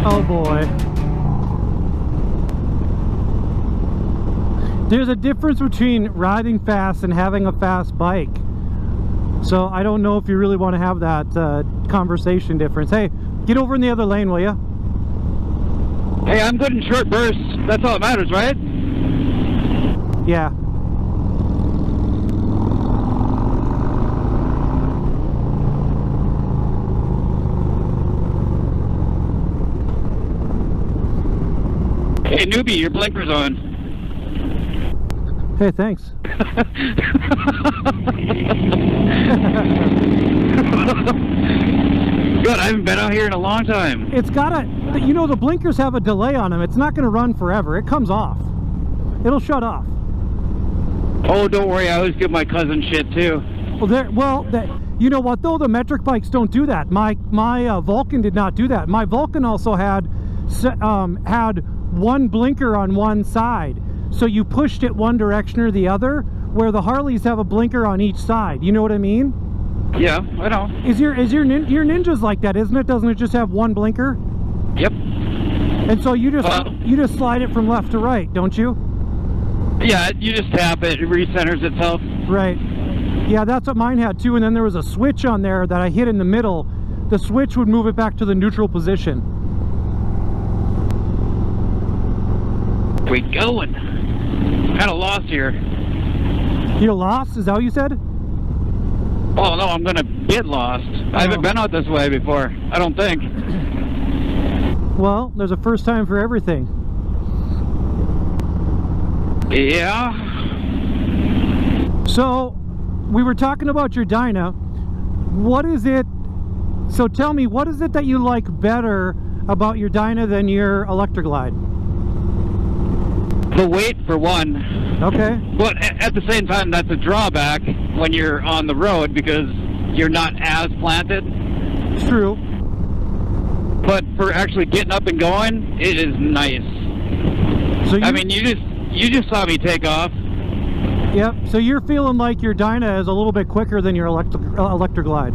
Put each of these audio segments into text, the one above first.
Oh boy. There's a difference between riding fast and having a fast bike. So I don't know if you really want to have that conversation difference. Hey, get over in the other lane, will you? Hey, I'm good in short bursts. That's all that matters, right? Yeah. Hey, newbie, your blinker's on. Hey, thanks. Good, I haven't been out here in a long time. It's gotta, you know, the blinkers have a delay on them. It's not going to run forever. It comes off. It'll shut off. Oh, don't worry, I always give my cousin shit too. Well, you know what though? The metric bikes don't do that. My Vulcan did not do that. My Vulcan also had one blinker on one side. So you pushed it one direction or the other, where the Harleys have a blinker on each side. You know what I mean? Yeah, I know. Your Ninja's like that, isn't it? Doesn't it just have one blinker? Yep. And so you just slide it from left to right, don't you? Yeah, you just tap it, it recenters itself. Right. Yeah, that's what mine had too. And then there was a switch on there that I hit in the middle. The switch would move it back to the neutral position. We going? Kind of lost here. You're lost? Is that what you said? Oh no, I'm gonna get lost. I haven't been out this way before, I don't think. Well, there's a first time for everything. Yeah. So, we were talking about your Dyna. What is it? So tell me, what is it that you like better about your Dyna than your Electroglide? The weight, for one. Okay. But at the same time, that's a drawback when you're on the road because you're not as planted. It's true. But for actually getting up and going, it is nice. So I mean, you just saw me take off. Yep. So you're feeling like your Dyna is a little bit quicker than your Electroglide.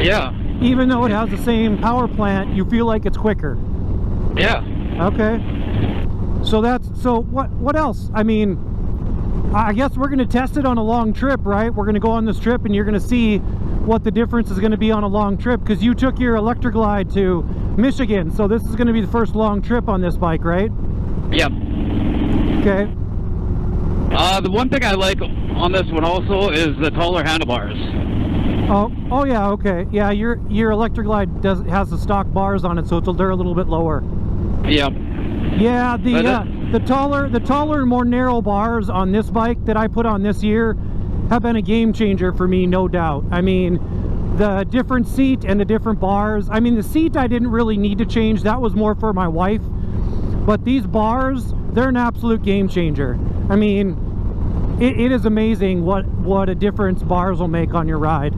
Yeah. Even though it has the same power plant, you feel like it's quicker. Yeah. Okay. So what else? I mean, I guess we're going to test it on a long trip, right? We're going to go on this trip and you're going to see what the difference is going to be on a long trip, because you took your Electroglide to Michigan, so this is going to be the first long trip on this bike, right? Yep. Okay. The one thing I like on this one also is the taller handlebars. Oh yeah, okay. Yeah, your Electroglide has the stock bars on it, so they're a little bit lower. Yep. Yeah, the taller and more narrow bars on this bike that I put on this year have been a game changer for me, no doubt. I mean, the different seat and the different bars. I mean, the seat I didn't really need to change. That was more for my wife. But these bars, they're an absolute game changer. I mean, it is amazing what a difference bars will make on your ride.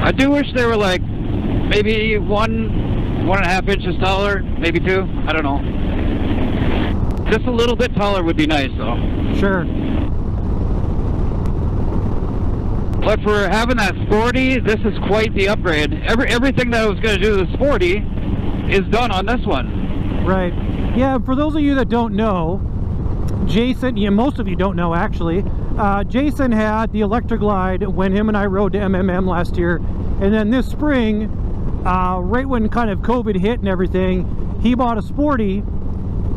I do wish they were like maybe 1.5 inches taller, maybe 2. I don't know. Just a little bit taller would be nice, though. Sure. But for having that Sporty, this is quite the upgrade. Everything that I was going to do to the Sporty is done on this one. Right. Yeah, for those of you that don't know, Jason, yeah, most of you don't know actually, Jason had the Electroglide when him and I rode to MMM last year, and then this spring, right when kind of COVID hit and everything, he bought a Sporty,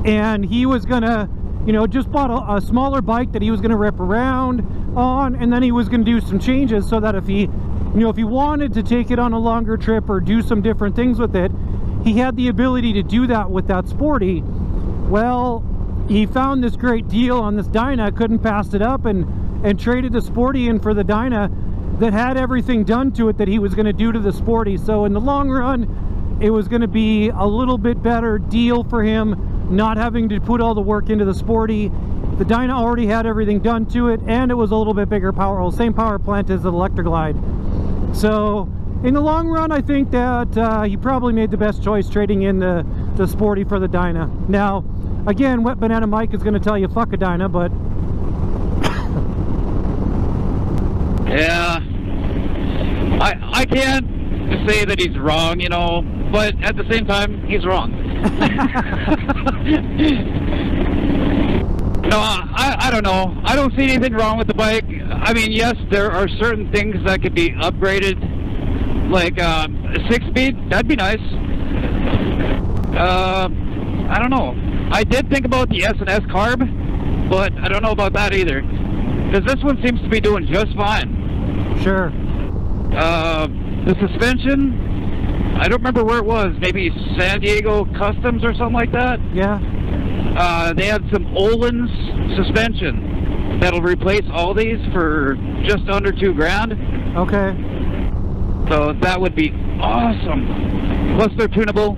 and he was gonna, you know, just bought a smaller bike that he was gonna rip around on, and then he was gonna do some changes so that if he, you know, if he wanted to take it on a longer trip or do some different things with it, he had the ability to do that with that Sporty. Well, he found this great deal on this Dyna, couldn't pass it up, and traded the Sporty in for the Dyna that had everything done to it that he was going to do to the Sporty. So in the long run, it was going to be a little bit better deal for him, not having to put all the work into the Sporty. The Dyna already had everything done to it, and it was a little bit bigger power, well, same power plant as the Electroglide. So in the long run, I think that he probably made the best choice trading in the Sporty for the Dyna. Now, again, Wet Banana Mike is going to tell you fuck a Dyna, but yeah, I can't say that he's wrong, you know. but at the same time, he's wrong. No, I don't know. I don't see anything wrong with the bike. I mean, yes, there are certain things that could be upgraded, like a 6-speed. That'd be nice. I don't know. I did think about the S&S carb, but I don't know about that either, because this one seems to be doing just fine. Sure. The suspension, I don't remember where it was. Maybe San Diego Customs or something like that. Yeah. They had some Olin's suspension that'll replace all these for just under $2,000. Okay. So that would be awesome. Plus they're tunable.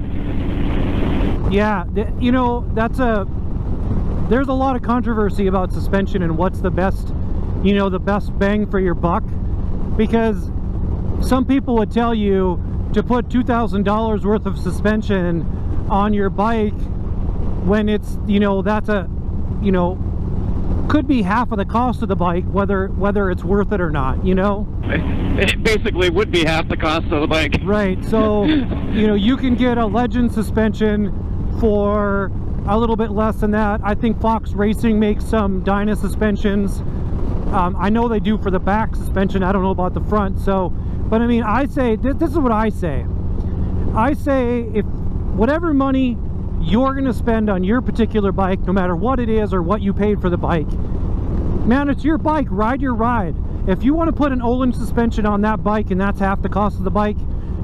Yeah, you know, there's a lot of controversy about suspension and what's the best, you know, the best bang for your buck, because some people would tell you to put $2,000 worth of suspension on your bike when it's, you know, that's a, you know, could be half of the cost of the bike, whether it's worth it or not, you know? It basically would be half the cost of the bike. Right, so, you know, you can get a Legend suspension for a little bit less than that. I think Fox Racing makes some Dyna suspensions. I know they do for the back suspension. I don't know about the front. So, but I mean, I say, this is what I say. I say, if whatever money you're going to spend on your particular bike, no matter what it is or what you paid for the bike, man, it's your bike. Ride your ride. If you want to put an Olin suspension on that bike and that's half the cost of the bike,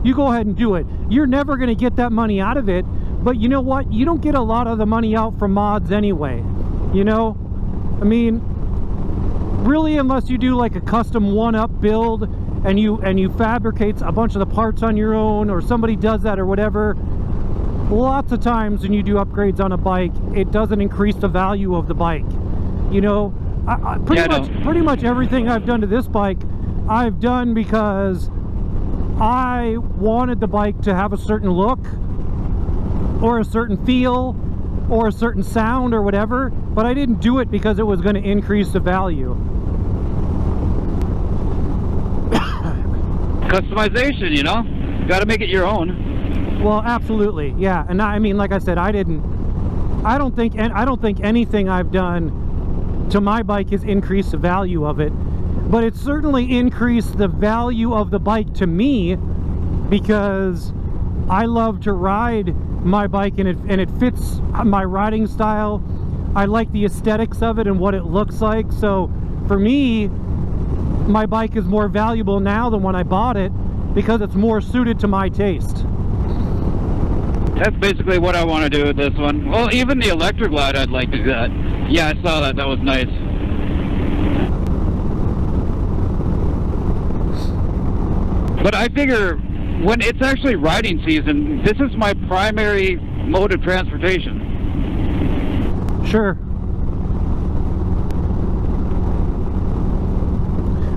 you go ahead and do it. You're never going to get that money out of it. But you know what? You don't get a lot of the money out from mods anyway. You know? I mean, really, unless you do like a custom one-up build and you fabricate a bunch of the parts on your own, or somebody does that or whatever, lots of times when you do upgrades on a bike, it doesn't increase the value of the bike. You know, pretty much everything I've done to this bike, I've done because I wanted the bike to have a certain look, or a certain feel, or a certain sound, or whatever, but I didn't do it because it was going to increase the value. Customization, you know? Got to make it your own. Well, absolutely, yeah. And I mean, like I said, I don't think anything I've done to my bike has increased the value of it, but it certainly increased the value of the bike to me, because I love to ride my bike and it fits my riding style. I like the aesthetics of it and what it looks like. So for me, my bike is more valuable now than when I bought it, because it's more suited to my taste. That's basically what I want to do with this one. Well, even the electric glide, I'd like to do that. Yeah, I saw that. That was nice. But I figure when it's actually riding season, this is my primary mode of transportation. Sure.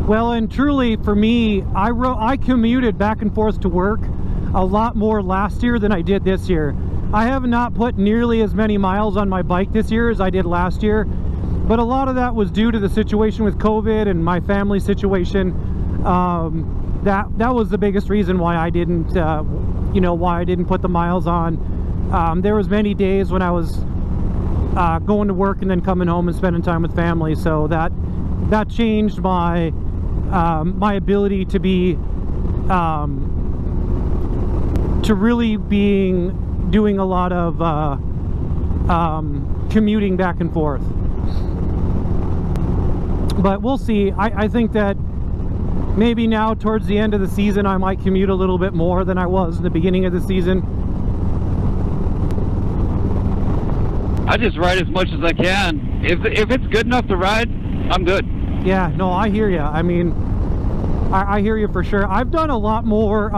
Well, and truly for me, I commuted back and forth to work a lot more last year than I did this year. I have not put nearly as many miles on my bike this year as I did last year, but a lot of that was due to the situation with COVID and my family situation. That was the biggest reason why I didn't, you know, why I didn't put the miles on. There was many days when I was going to work and then coming home and spending time with family, so that changed my my ability to be to really doing a lot of commuting back and forth. But we'll see. I think that maybe now towards the end of the season I might commute a little bit more than I was in the beginning of the season. I just ride as much as I can. If it's good enough to ride, I'm good. Yeah, no, I hear you. I mean, I hear you for sure. I've done a lot more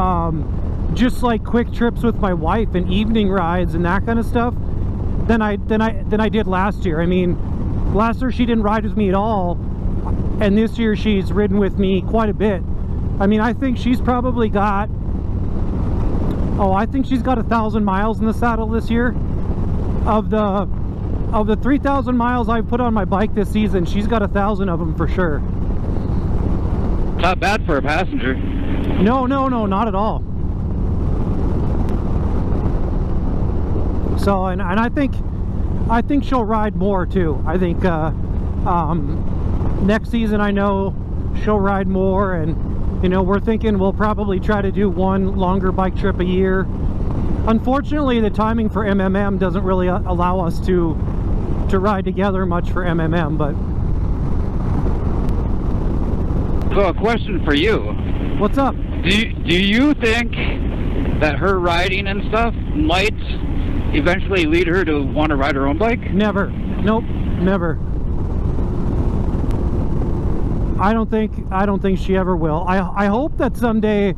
just like quick trips with my wife and evening rides and that kind of stuff than I did last year. I mean, last year she didn't ride with me at all, and this year she's ridden with me quite a bit. I mean, I think she's probably got, I think she's got 1,000 miles in the saddle this year. Of the 3,000 miles I've put on my bike this season, she's got 1,000 of them for sure. Not bad for a passenger. No, not at all. So, and I think she'll ride more too. I think next season, I know she'll ride more, and you know, we're thinking we'll probably try to do one longer bike trip a year. Unfortunately, the timing for MMM doesn't really allow us to ride together much for MMM, but... So a question for you. What's up? Do you think that her riding and stuff might eventually lead her to want to ride her own bike? Never. Nope. Never. I don't think she ever will. I hope that someday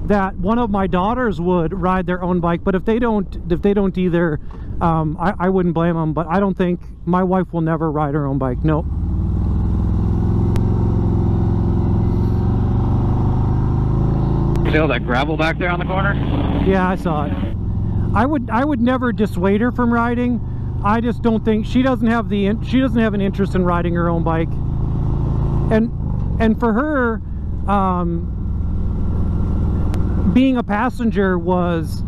that one of my daughters would ride their own bike, but if they don't either, I wouldn't blame them. But I don't think my wife will never ride her own bike. Nope. See all that gravel back there on the corner? Yeah, I saw it. I would never dissuade her from riding. I just don't think she doesn't have an interest in riding her own bike. And for her, being a passenger was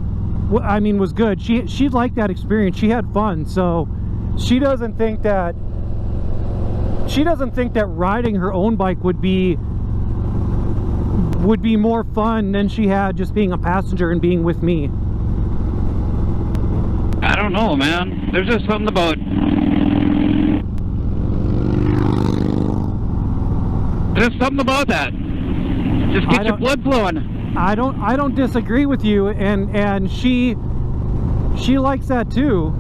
good. She liked that experience. She had fun. So she doesn't think that riding her own bike would be more fun than she had just being a passenger and being with me. I don't know, man. There's just something about... There's something about that. Just get your blood flowing. I don't disagree with you, and she likes that too.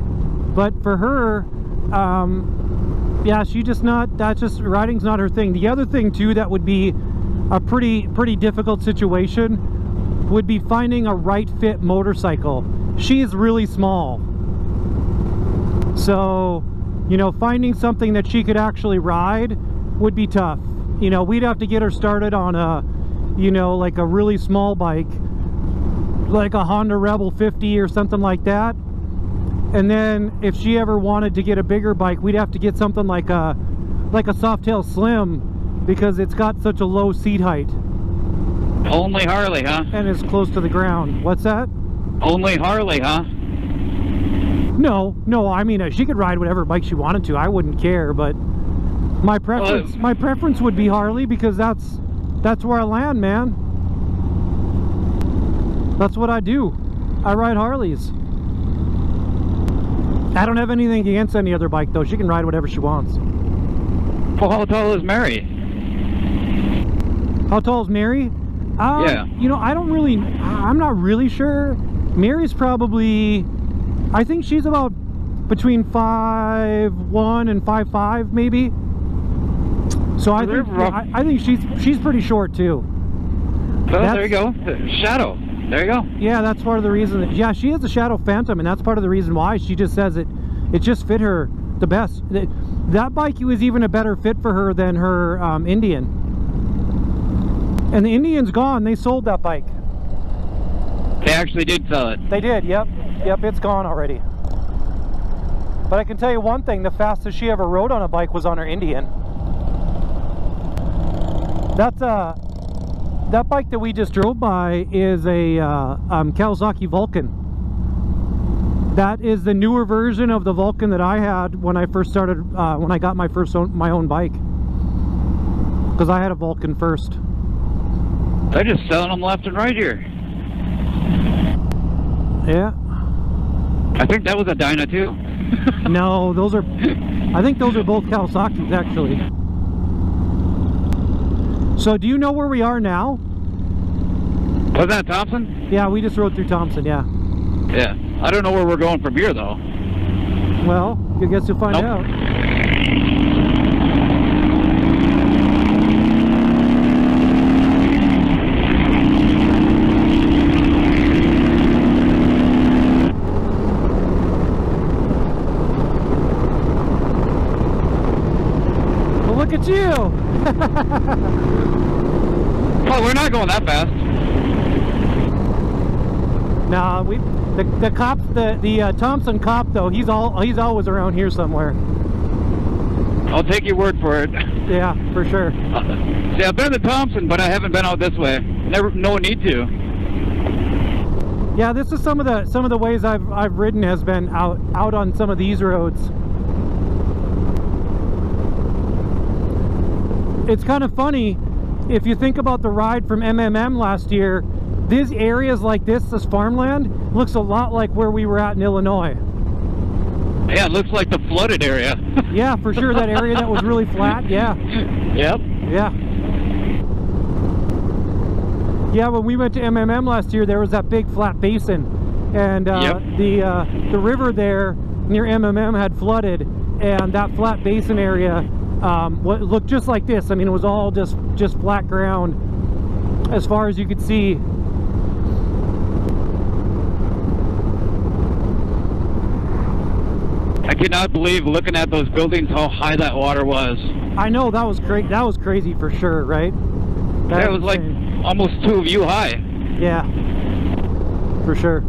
But for her, yeah, riding's not her thing. The other thing too that would be a pretty difficult situation would be finding a right fit motorcycle. She's really small. So, you know, finding something that she could actually ride would be tough. You know, we'd have to get her started on a, you know, like a really small bike, like a Honda Rebel 50 or something like that. And then if she ever wanted to get a bigger bike, we'd have to get something like a Softail Slim, because it's got such a low seat height. Only Harley, huh? And it's close to the ground. What's that? Only Harley, huh? No, I mean, she could ride whatever bike she wanted to. I wouldn't care, but my preference would be Harley, because that's where I land, man. That's what I do. I ride Harleys. I don't have anything against any other bike, though. She can ride whatever she wants. Well, how tall is Mary? How tall is Mary? Yeah. You know, I'm not really sure. Mary's probably, I think she's about between 5'1" and 5'5", maybe. So I think she's pretty short too. So there you go. Shadow. There you go. Yeah, that's part of the reason that, yeah, she has a Shadow Phantom, and that's part of the reason why. She just says it just fit her the best. That bike was even a better fit for her than her Indian. And the Indian's gone. They sold that bike. They actually did sell it. They did, yep, it's gone already. But I can tell you one thing, the fastest she ever rode on a bike was on her Indian. That bike that we just drove by is a Kawasaki Vulcan. That is the newer version of the Vulcan that I had when I first started, when I got my own bike. Because I had a Vulcan first. They're just selling them left and right here. Yeah. I think that was a Dyna too. No, I think those are both Kawasaki's actually. So do you know where we are now? Was that Thompson? Yeah, we just rode through Thompson, yeah. Yeah. I don't know where we're going from here though. Well, I guess you'll find out. Well, look at you! Oh, we're not going that fast. Nah, the cop, the Thompson cop though, he's always around here somewhere. I'll take your word for it. Yeah, for sure. See, I've been to Thompson, but I haven't been out this way. No need to. Yeah, this is some of the ways I've ridden has been out on some of these roads. It's kind of funny if you think about the ride from MMM last year. These areas like this farmland, looks a lot like where we were at in Illinois. Yeah, it looks like the flooded area. Yeah, for sure. That area that was really flat. Yeah. Yep. Yeah. Yeah, when we went to MMM last year, there was that big flat basin, and the river there near MMM had flooded, and that flat basin area looked just like this. I mean, it was all just flat ground as far as you could see. I cannot believe, looking at those buildings, how high that water was. I know, that was great. That was crazy for sure, right? That was like almost 2 of you high. Yeah, for sure.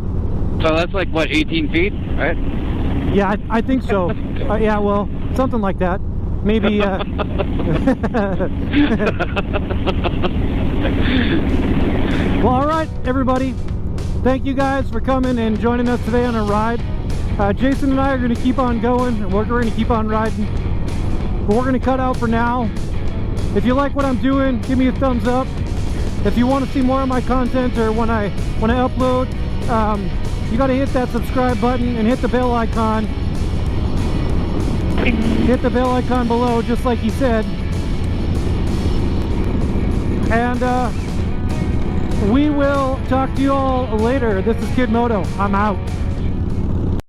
So that's like, what, 18 feet, right? Yeah, I think so. Yeah, well, something like that. Maybe. Well, all right, everybody. Thank you guys for coming and joining us today on a ride. Jason and I are going to keep on going, and we're going to keep on riding. But we're going to cut out for now. If you like what I'm doing, give me a thumbs up. If you want to see more of my content, or when I upload, you got to hit that subscribe button and hit the bell icon. Hit the bell icon below, just like he said. And we will talk to you all later. This is Kid Moto. I'm out.